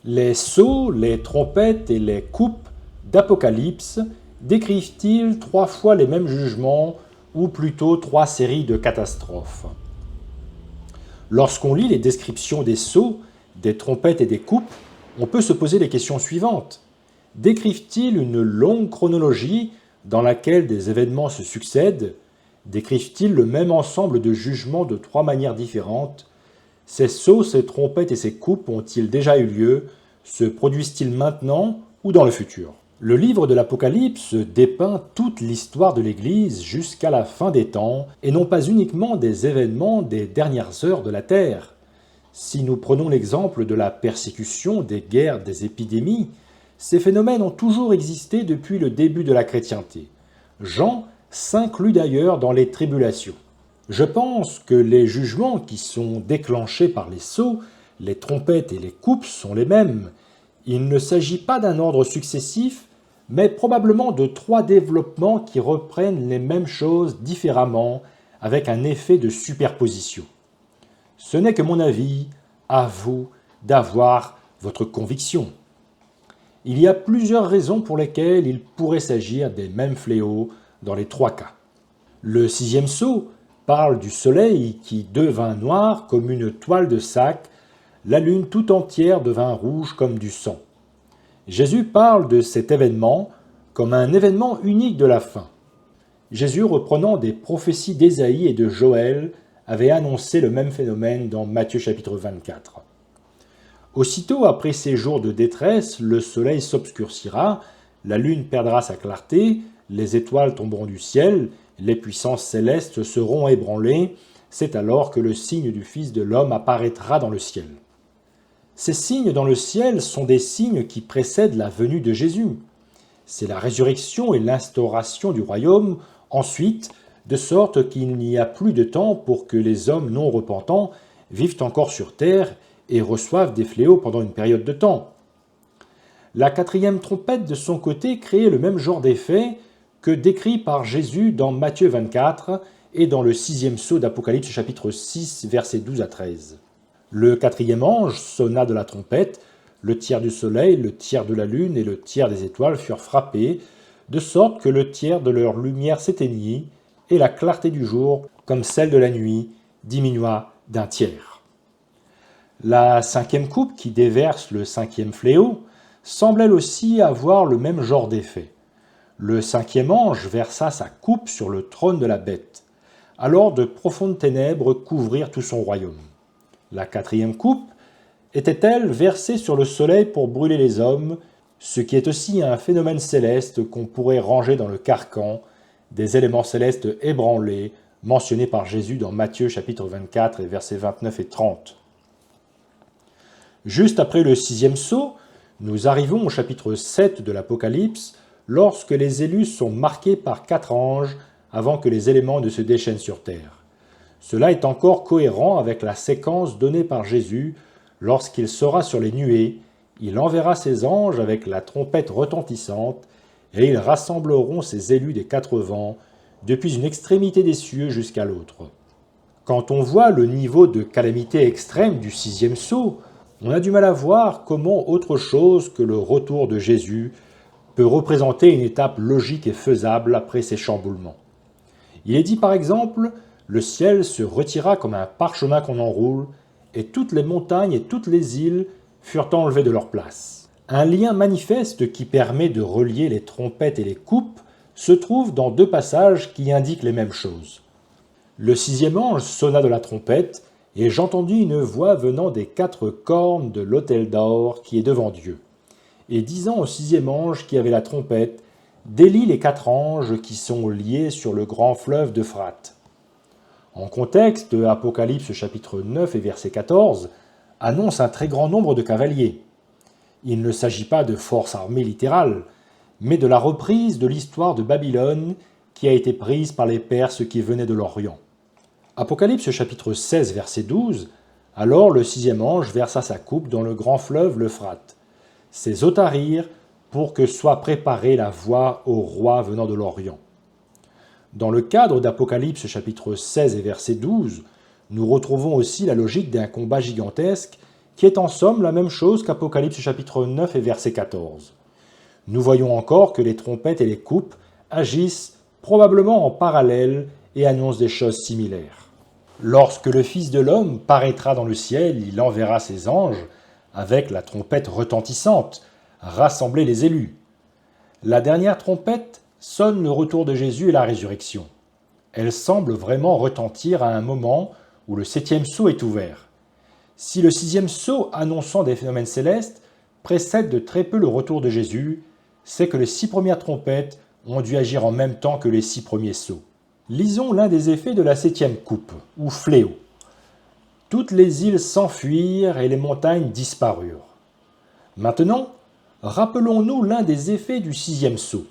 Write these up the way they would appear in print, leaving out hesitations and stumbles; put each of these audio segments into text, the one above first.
Les sceaux, les trompettes et les coupes d'Apocalypse décrivent-ils 3 fois les mêmes jugements ou plutôt 3 séries de catastrophes? Lorsqu'on lit les descriptions des sceaux, des trompettes et des coupes, on peut se poser les questions suivantes. Décrivent-ils une longue chronologie dans laquelle des événements se succèdent? Décrivent-ils le même ensemble de jugements de 3 manières différentes? Ces sceaux, ces trompettes et ces coupes ont-ils déjà eu lieu? Se produisent-ils maintenant ou dans le futur? Le livre de l'Apocalypse dépeint toute l'histoire de l'Église jusqu'à la fin des temps, et non pas uniquement des événements des dernières heures de la terre. Si nous prenons l'exemple de la persécution, des guerres, des épidémies, ces phénomènes ont toujours existé depuis le début de la chrétienté. Jean s'inclut d'ailleurs dans les tribulations. Je pense que les jugements qui sont déclenchés par les sceaux, les trompettes et les coupes sont les mêmes. Il ne s'agit pas d'un ordre successif, mais probablement de 3 développements qui reprennent les mêmes choses différemment, avec un effet de superposition. Ce n'est que mon avis, à vous d'avoir votre conviction. Il y a plusieurs raisons pour lesquelles il pourrait s'agir des mêmes fléaux dans les 3 cas. Le 6e sceau parle du soleil qui devint noir comme une toile de sac, la lune tout entière devint rouge comme du sang. Jésus parle de cet événement comme un événement unique de la fin. Jésus, reprenant des prophéties d'Ésaïe et de Joël, avait annoncé le même phénomène dans Matthieu chapitre 24. Aussitôt après ces jours de détresse, le soleil s'obscurcira, la lune perdra sa clarté, les étoiles tomberont du ciel, les puissances célestes seront ébranlées, c'est alors que le signe du Fils de l'homme apparaîtra dans le ciel. Ces signes dans le ciel sont des signes qui précèdent la venue de Jésus. C'est la résurrection et l'instauration du royaume, ensuite, de sorte qu'il n'y a plus de temps pour que les hommes non repentants vivent encore sur terre et reçoivent des fléaux pendant une période de temps. La 4e trompette, de son côté, crée le même genre d'effet que décrit par Jésus dans Matthieu 24 et dans le 6e sceau d'Apocalypse chapitre 6, versets 12 à 13. Le 4e ange sonna de la trompette, le tiers du soleil, le tiers de la lune et le tiers des étoiles furent frappés, de sorte que le tiers de leur lumière s'éteignit, et la clarté du jour, comme celle de la nuit, diminua d'un tiers. La 5e coupe, qui déverse le 5e fléau, semble elle aussi avoir le même genre d'effet. Le 5e ange versa sa coupe sur le trône de la bête. Alors de profondes ténèbres couvrirent tout son royaume. La 4e coupe était-elle versée sur le soleil pour brûler les hommes, ce qui est aussi un phénomène céleste qu'on pourrait ranger dans le carcan des éléments célestes ébranlés mentionnés par Jésus dans Matthieu chapitre 24 et versets 29 et 30. Juste après le 6e sceau, nous arrivons au chapitre 7 de l'Apocalypse, lorsque les élus sont marqués par 4 anges avant que les éléments ne se déchaînent sur terre. Cela est encore cohérent avec la séquence donnée par Jésus lorsqu'il sera sur les nuées, il enverra ses anges avec la trompette retentissante, et ils rassembleront ses élus des 4 vents, depuis une extrémité des cieux jusqu'à l'autre. Quand on voit le niveau de calamité extrême du 6e sceau, on a du mal à voir comment autre chose que le retour de Jésus peut représenter une étape logique et faisable après ces chamboulements. Il est dit par exemple, le ciel se retira comme un parchemin qu'on enroule, et toutes les montagnes et toutes les îles furent enlevées de leur place. Un lien manifeste qui permet de relier les trompettes et les coupes se trouve dans 2 passages qui indiquent les mêmes choses. Le 6e ange sonna de la trompette, et j'entendis une voix venant des 4 cornes de l'autel d'or qui est devant Dieu, et disant au 6e ange qui avait la trompette, « Délie les 4 anges qui sont liés sur le grand fleuve d'Euphrate. » En contexte, Apocalypse chapitre 9 et verset 14 annonce un très grand nombre de cavaliers. Il ne s'agit pas de force armée littérale, mais de la reprise de l'histoire de Babylone qui a été prise par les Perses qui venaient de l'Orient. Apocalypse chapitre 16 verset 12, alors le 6e ange versa sa coupe dans le grand fleuve l'Euphrate. Ses eaux tarirent pour que soit préparée la voie au roi venant de l'Orient. Dans le cadre d'Apocalypse chapitre 16 et verset 12, nous retrouvons aussi la logique d'un combat gigantesque qui est en somme la même chose qu'Apocalypse chapitre 9 et verset 14. Nous voyons encore que les trompettes et les coupes agissent probablement en parallèle et annoncent des choses similaires. Lorsque le Fils de l'homme paraîtra dans le ciel, il enverra ses anges avec la trompette retentissante, rassembler les élus. La dernière trompette sonne le retour de Jésus et la résurrection. Elle semble vraiment retentir à un moment où le 7e sceau est ouvert. Si le 6e sceau annonçant des phénomènes célestes précède de très peu le retour de Jésus, c'est que les 6 premières trompettes ont dû agir en même temps que les 6 premiers sceaux. Lisons l'un des effets de la 7e coupe, ou fléau. Toutes les îles s'enfuirent et les montagnes disparurent. Maintenant, rappelons-nous l'un des effets du 6e sceau.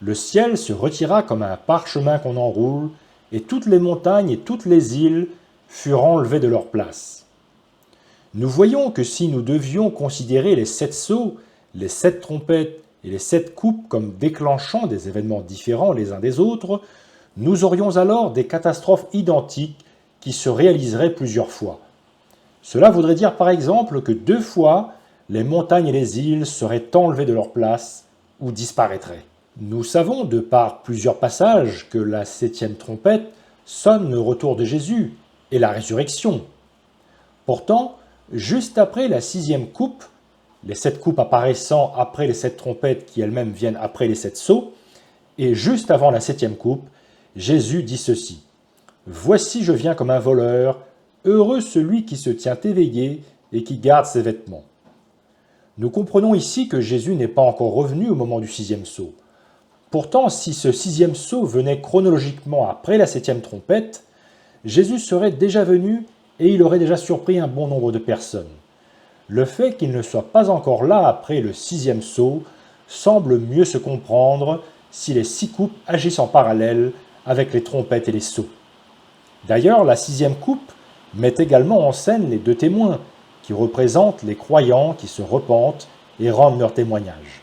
Le ciel se retira comme un parchemin qu'on enroule, et toutes les montagnes et toutes les îles furent enlevées de leur place. Nous voyons que si nous devions considérer les 7 sceaux, les 7 trompettes et les 7 coupes comme déclenchant des événements différents les uns des autres, nous aurions alors des catastrophes identiques qui se réaliseraient plusieurs fois. Cela voudrait dire par exemple que 2 fois, les montagnes et les îles seraient enlevées de leur place ou disparaîtraient. Nous savons, de par plusieurs passages, que la 7e trompette sonne le retour de Jésus et la résurrection. Pourtant, juste après la 6e coupe, les 7 coupes apparaissant après les 7 trompettes qui elles-mêmes viennent après les 7 sceaux, et juste avant la 7e coupe, Jésus dit ceci : « Voici je viens comme un voleur, heureux celui qui se tient éveillé et qui garde ses vêtements. » Nous comprenons ici que Jésus n'est pas encore revenu au moment du 6e sceau. Pourtant, si ce 6e sceau venait chronologiquement après la 7e trompette, Jésus serait déjà venu et il aurait déjà surpris un bon nombre de personnes. Le fait qu'il ne soit pas encore là après le 6e sceau semble mieux se comprendre si les 6 coupes agissent en parallèle avec les trompettes et les sceaux. D'ailleurs, la 6e coupe met également en scène les 2 témoins, qui représentent les croyants qui se repentent et rendent leur témoignage.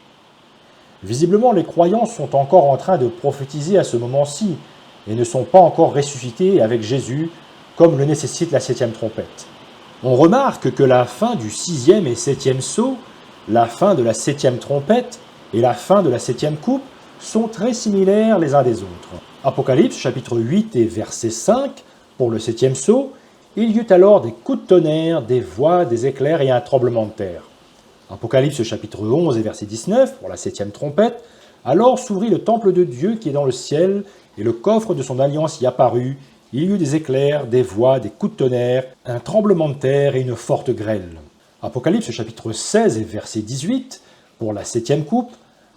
Visiblement, les croyants sont encore en train de prophétiser à ce moment-ci et ne sont pas encore ressuscités avec Jésus comme le nécessite la 7e trompette. On remarque que la fin du 6e et 7e sceau, la fin de la 7e trompette et la fin de la 7e coupe sont très similaires les uns des autres. Apocalypse chapitre 8 et verset 5, pour le 7e sceau, il y eut alors des coups de tonnerre, des voix, des éclairs et un tremblement de terre. Apocalypse chapitre 11 et verset 19, pour la 7e trompette, alors s'ouvrit le temple de Dieu qui est dans le ciel, et le coffre de son alliance y apparut. Il y eut des éclairs, des voix, des coups de tonnerre, un tremblement de terre et une forte grêle. Apocalypse chapitre 16 et verset 18, pour la 7e coupe,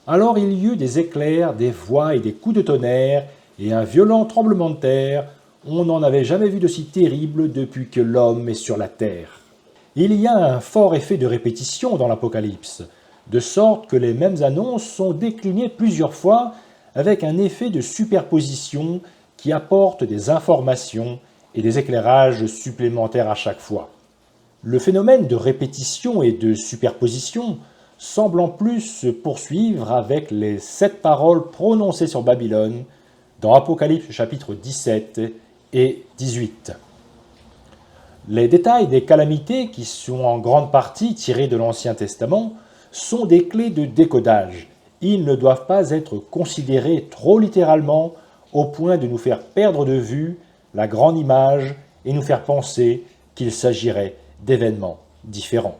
alors il y eut des éclairs, des voix et des coups de tonnerre, et un violent tremblement de terre. On n'en avait jamais vu de si terrible depuis que l'homme est sur la terre. Il y a un fort effet de répétition dans l'Apocalypse, de sorte que les mêmes annonces sont déclinées plusieurs fois avec un effet de superposition qui apporte des informations et des éclairages supplémentaires à chaque fois. Le phénomène de répétition et de superposition semble en plus se poursuivre avec les 7 paroles prononcées sur Babylone dans Apocalypse chapitre 17 et 18. Les détails des calamités, qui sont en grande partie tirés de l'Ancien Testament, sont des clés de décodage. Ils ne doivent pas être considérés trop littéralement au point de nous faire perdre de vue la grande image et nous faire penser qu'il s'agirait d'événements différents.